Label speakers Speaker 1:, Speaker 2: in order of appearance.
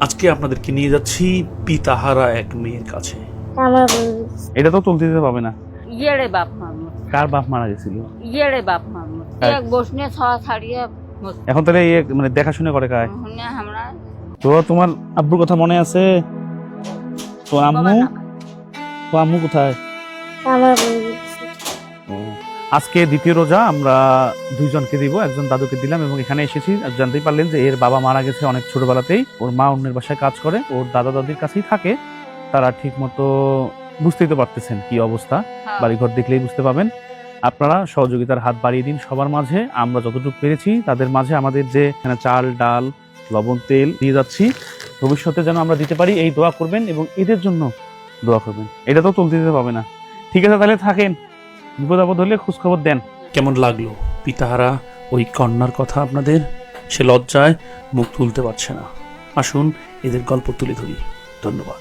Speaker 1: আজকে আপনাদেরকে নিয়ে যাচ্ছি পিতাহারা এক মেয়ের কাছে।
Speaker 2: আমার
Speaker 3: এটা তো তুলতে দিতে পাবে না।
Speaker 4: ইয়েরে বাপ মারমত,
Speaker 3: কার বাপ মারা গেছিল?
Speaker 4: ইয়েরে বাপ মারমত,
Speaker 3: হ্যাঁ।
Speaker 4: এক বসনে ছড়া ছাড়িয়ে
Speaker 3: এখন তাহলে মানে দেখাশোনা করে কায়?
Speaker 4: হুনে আমরা
Speaker 3: তো তোমার আব্বুর কথা মনে আছে? তো আম্মু, তো আম্মু কোথায়?
Speaker 2: আমার
Speaker 3: ও, আজকে দ্বিতীয় রোজা আমরা দুইজনকে দিব, একজন দাদুকে দিলাম এবং এখানে এসেছি জানতেই পারলেন যে এর বাবা মারা গেছে অনেক ছোটবেলাতেই। ওর মা অন্যের বাসায় কাজ করে, ওর দাদা দাদির কাছেই থাকে। তারা ঠিক মতো বুঝতেই তো পারতেছেন কি অবস্থা, বাড়িঘর দেখলেই বুঝতে পাবেন। আপনারা সহযোগিতার হাত বাড়িয়ে দিন সবার মাঝে। আমরা যতটুকু পেরেছি তাদের মাঝে আমাদের যে এখানে চাল ডাল লবণ তেল দিয়ে যাচ্ছি, ভবিষ্যতে যেন আমরা দিতে পারি এই দোয়া করবেন এবং এদের জন্য দোয়া করবেন। এটা তো তুলতে দিতে পাবে না। ঠিক আছে, তাহলে থাকেন, বিপদ আপদ হলে খোঁজখবর দেন।
Speaker 1: কেমন লাগলো পিতাহারা ওই কন্যার কথা আপনাদের? সে লজ্জায় মুখ তুলতে পারছে না। আসুন এদের গল্প তুলে ধরি। ধন্যবাদ।